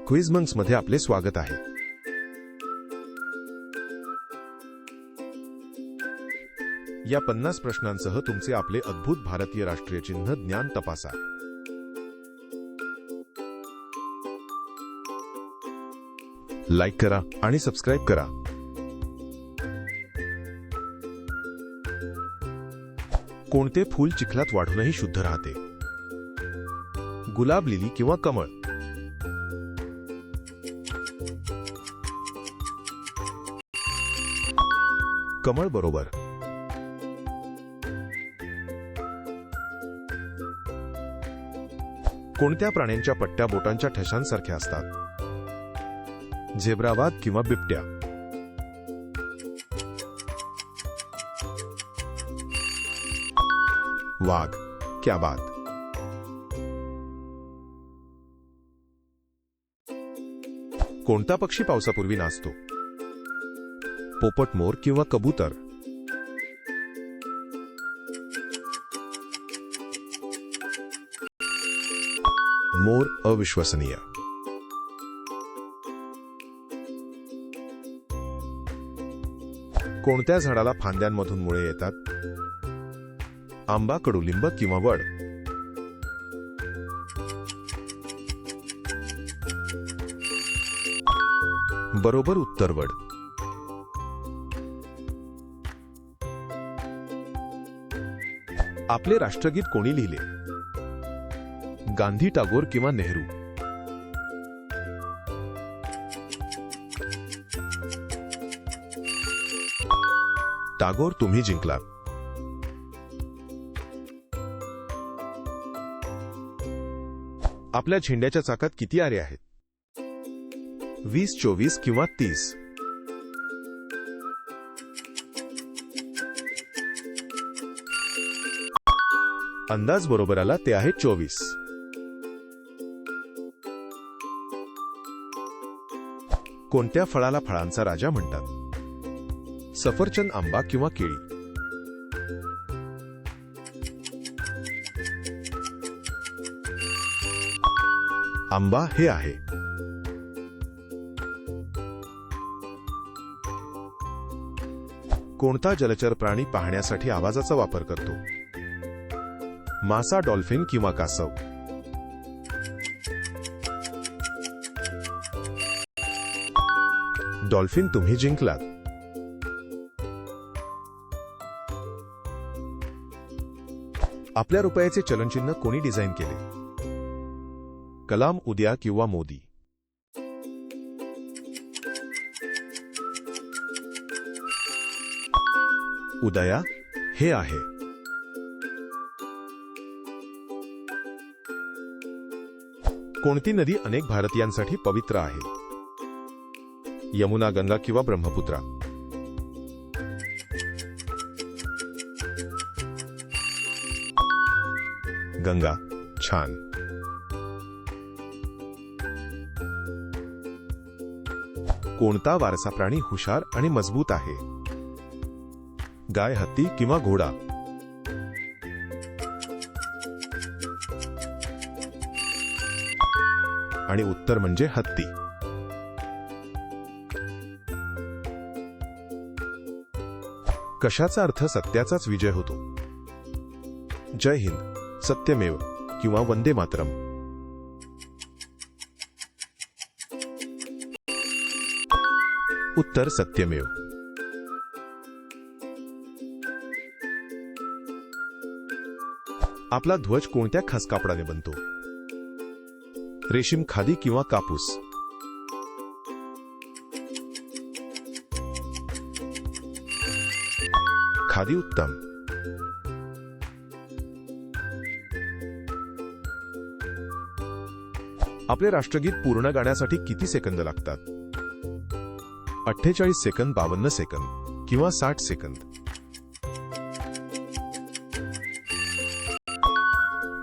क्विझमंक्स मध्ये आपले स्वागत आहे. या 50 प्रश्नांसह तुमचे आपले अद्भुत भारतीय राष्ट्रीय चिन्ह ज्ञान तपासा. लाईक करा आणि सबस्क्राईब करा. कोणते फूल चिखलात वाढूनही शुद्ध राहते? गुलाब, लिली किंवा कमळ? कमळ बरोबर. कोणत्या प्राण्यांच्या पट्ट्या बोटांच्या ठशांसारख्या असतात? झेब्रा, वाघ किंवा बिबट्या? वाघ. क्या बात. कोणता पक्षी पावसापूर्वी नाचतो? पोपट, मोर किंवा कबूतर? मोर. अविश्वसनीय. कोणत्या झाडाला फांद्यांमधून मुळे येतात? आंबा, कडुलिंब किंवा वड? बरोबर उत्तर वड. आपले राष्ट्रगीत कोणी लिहिले? गांधी, टागोर किंवा नेहरू? टागोर. तुम्ही जिंकलात. आपल्या झेंड्याच्या चाकात किती आरे आहेत? 20, 24 किंवा 30? अंदाज बरोबर आला. ते आहे 24. कोणत्या फळाला फळांचा राजा म्हणतात? सफरचंद, आंबा किंवा केळी? आंबा हे आहे. कोणता जलचर प्राणी पाहण्यासाठी आवाजाचा वापर करतो? मासा, डॉल्फिन किंवा कासव? डॉल्फिन. तुम्ही जिंकलात. आपल्या रुपयाचे चलनचिन्ह कोणी डिझाईन केले? कलाम, उदया किंवा मोदी? उदया हे आहे. कोणती नदी अनेक भारतीयांसाठी पवित्र आहे? यमुना, गंगा किंवा ब्रह्मपुत्रा? गंगा. छान. कोणता वारसा प्राणी हुशार आणि मजबूत आहे? गाय, हत्ती किंवा घोडा? आणि उत्तर म्हणजे हत्ती. कशाचा अर्थ सत्याचाच विजय होतो? जय हिंद, सत्यमेव किंवा वंदे मातरम? उत्तर सत्यमेव. आपला ध्वज कोणत्या खास कापडाने बनतो? रेशीम, खादी किंवा कापूस? खादी. उत्तम. आपले राष्ट्रगीत पूर्ण गाण्यासाठी किती सेकंद लागतात? 48 सेकंद, 52 सेकंद किंवा 60 सेकंद?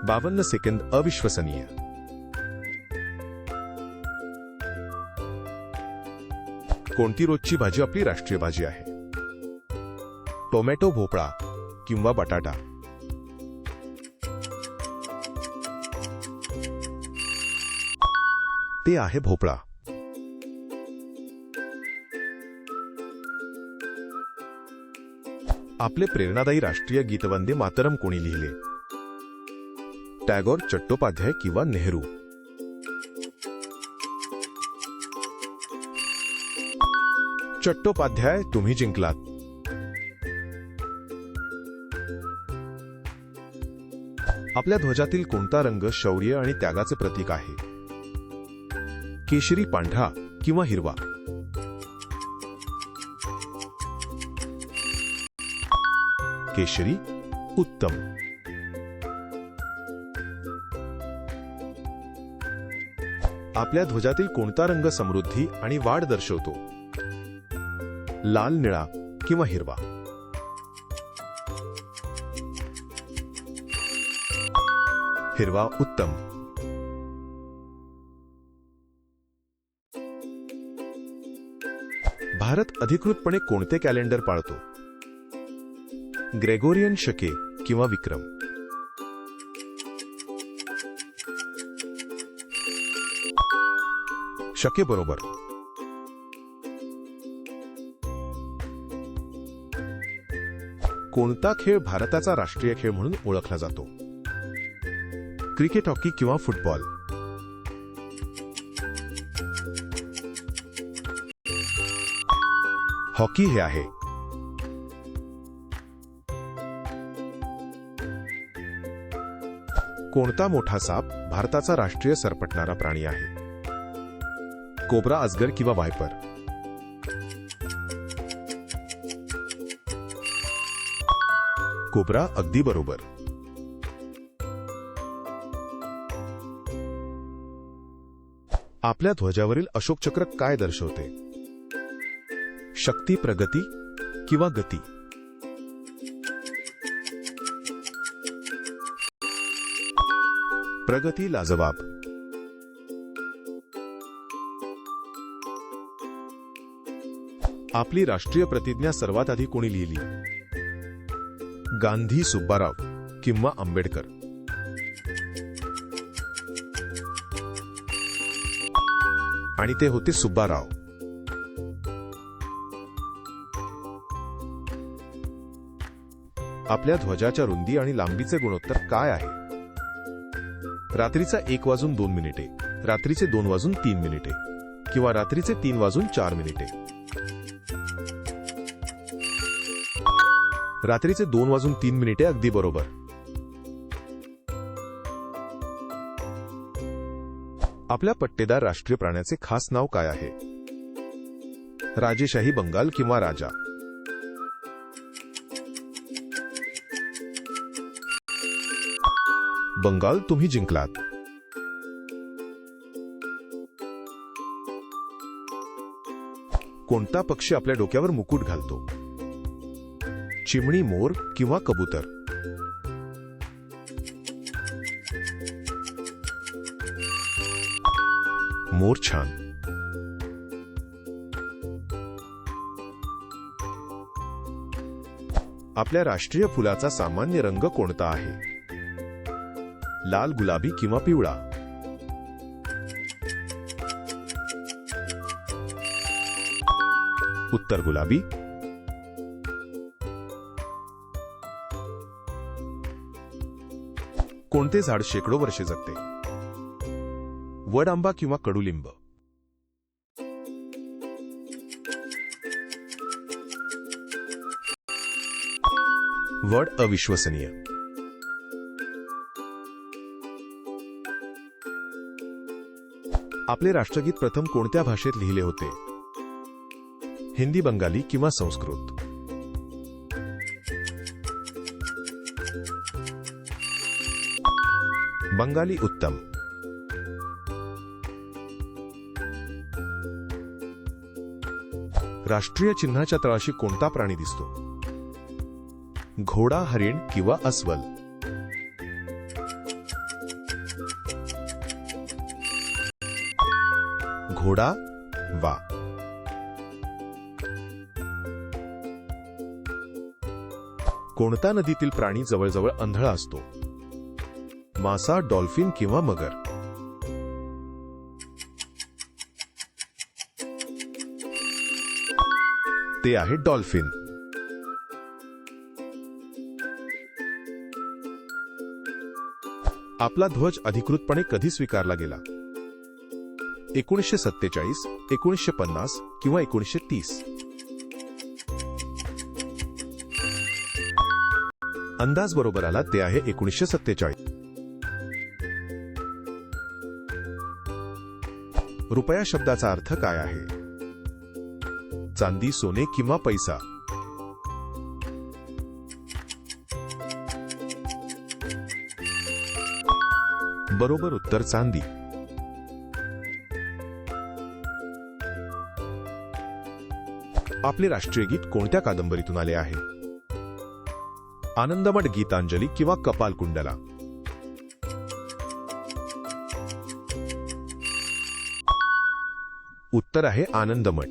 52 सेकंद. अविश्वसनीय. कोणती रोजची भाजी आपली राष्ट्रीय भाजी आहे? टोमॅटो, भोपळा किंवा बटाटा? ते ते आहे भोपळा. आपले प्रेरणादायी राष्ट्रीय गीत वंदे मातरम कोणी लिहिले? टॅगोर, चट्टोपाध्याय किंवा नेहरू? चट्टोपाध्याय, तुम्ही जिंकलात. आपल्या ध्वजातील कोणता रंग शौर्य आणि त्यागाचे प्रतीक आहे? केशरी, पांढरा किंवा हिरवा? केशरी. उत्तम. आपल्या ध्वजातील कोणता रंग समृद्धी आणि वाढ दर्शवतो? लाल, निळा किंवा हिरवा? हिरवा. उत्तम. भारत अधिकृतपणे कोणते कॅलेंडर पाळतो? ग्रेगोरियन, शके किंवा विक्रम? शके बरोबर. कोणता खेळ भारताचा राष्ट्रीय खेळ म्हणून ओळखला जातो? क्रिकेट, हॉकी किंवा फुटबॉल? हॉकी हे आहे. कोणता मोठा साप भारताचा राष्ट्रीय सरपटणारा प्राणी आहे? कोब्रा, अजगर किंवा वायपर? कोब्रा. अगदी बरोबर. आपल्या ध्वजावरील अशोक चक्र काय दर्शवते? शक्ती, प्रगती किंवा गती? प्रगती. लाजवाब. आपली राष्ट्रीय प्रतिज्ञा सर्वात आधी कोणी लिहिली? गांधी, सुब्बाराव किंवा आंबेडकर? आणि ते होते सुब्बाराव. आपल्या ध्वजाच्या रुंदी आणि लांबीचे गुणोत्तर काय आहे? रात्रीचा 1:02, रात्रीचे 2:03 किंवा रात्रीचे 3:04? रात्रीचे 2:03. अगदी बरोबर. आपल्या पट्टेदार राष्ट्रीय प्राण्याचे खास नाव काय आहे? राजेशाही, बंगाल किंवा राजा? बंगाल. तुम्ही जिंकलात. कोणता पक्षी आपल्या डोक्यावर मुकुट घालतो? चिमणी, मोर किंवा कबूतर? मोर. छान. आपल्या राष्ट्रीय फुलाचा सामान्य रंग कोणता आहे? लाल, गुलाबी किंवा पिवळा? उत्तर गुलाबी. कोणते झाड शेकडो वर्षे जगते? वड, आंबा किंवा कडुलिंब? वड. अविश्वसनीय. आपले राष्ट्रगीत प्रथम कोणत्या भाषेत लिहिले होते? हिंदी, बंगाली किंवा संस्कृत? बंगाली. उत्तम. राष्ट्रीय चिन्हाच्या तळाशी कोणता प्राणी दिसतो? घोडा, हरिण किंवा अस्वल? घोडा. वा. कोणता नदीतील प्राणी जवळजवळ आंधळा असतो? मासा, डॉल्फिन किंवा मगर? ते आहे डॉल्फिन. आपला ध्वज अधिकृतपणे कधी स्वीकारला गेला? 1947, 1950 किंवा 1930? अंदाज बरोबर आला, ते आहे 1947. रुपया शब्दाचा अर्थ काय आहे? चांदी, सोने किंवा पैसा? बरोबर उत्तर चांदी. आपले राष्ट्रीय गीत कोणत्या कादंबरीतून आले आहे? आनंदमठ, गीतांजली किंवा कपालकुंडला? उत्तर आहे आनंदमठ.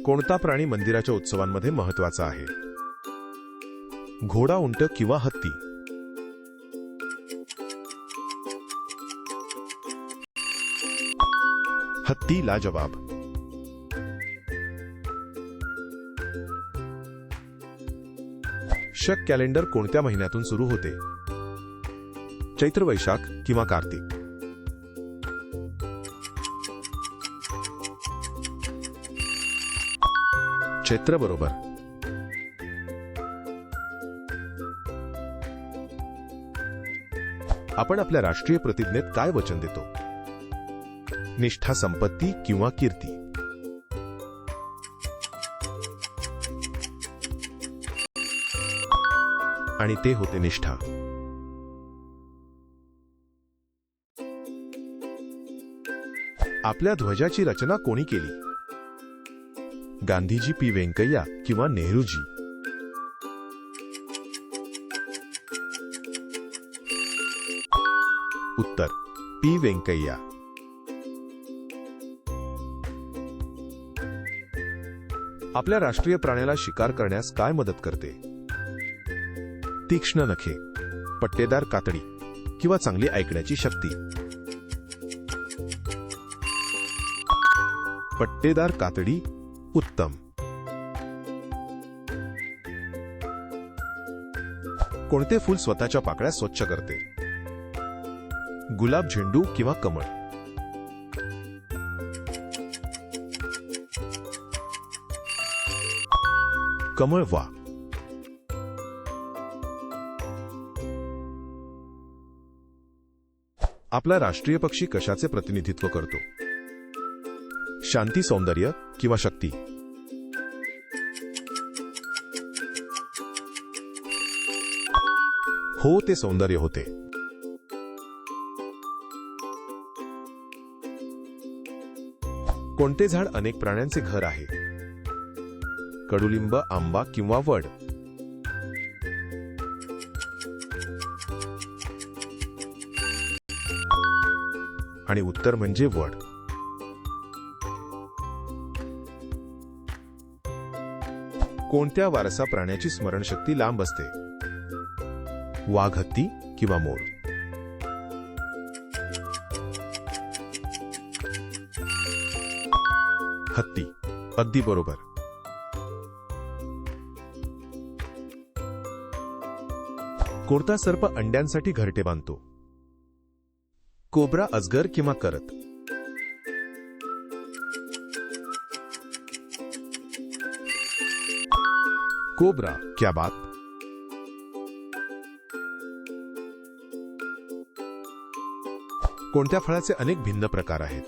कोणता प्राणी मंदिराच्या उत्सवांमध्ये महत्वाचा आहे? घोडा, उंट किंवा हत्ती? हत्ती लाजवाब. शक कॅलेंडर कोणत्या महिन्यातून सुरू होते? चैत्र, वैशाख किंवा कार्तिक? चैत्र बरोबर. आपण आपल्या राष्ट्रीय प्रतिज्ञेत काय वचन देतो? निष्ठा, संपत्ती किंवा कीर्ती? आणि ते होते निष्ठा. आपल्या ध्वजाची रचना कोणी केली? गांधीजी, पी. व्यंकय्या किंवा नेहरूजी? उत्तर पी. व्यंकय्या. आपल्या राष्ट्रीय प्राण्याला शिकार करण्यास काय मदत करते? तीक्ष्ण नखे, पट्टेदार कातडी किंवा चांगली ऐकण्याची शक्ती? पट्टेदार कातडी उत्तम. कोणते फूल स्वतःच्या पाकळ्या स्वच्छ करते? गुलाब, झेंडू किंवा कमळ? कमळ. वा. आपला राष्ट्रीय पक्षी कशाचे प्रतिनिधित्व करतो? शांती, सौंदर्य किंवा शक्ती? हो, ते सौंदर्य होते. कोणते झाड अनेक प्राण्यांचे घर आहे? कडुलिंब, आंबा किंवा वड? आणि उत्तर म्हणजे वड. कोणत्या वारसा प्राण्याची स्मरणशक्ती लांब असते? वाघ, हत्ती किंवा मोर? हत्ती. अगदी बरोबर. कोणता सर्प अंड्यांसाठी घरटे बांधतो? कोब्रा, अजगर किंवा करत? कोब्रा. क्या बात. कोणत्या फळाचे अनेक भिन्न प्रकार आहेत?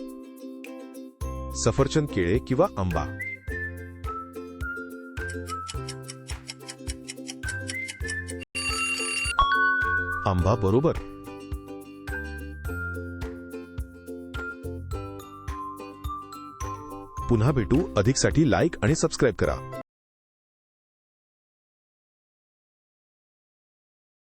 सफरचंद, केळे किंवा आंबा? आंबा बरोबर. पुन्हा भेटू. अधिकसाठी लाईक आणि सबस्क्राईब करा.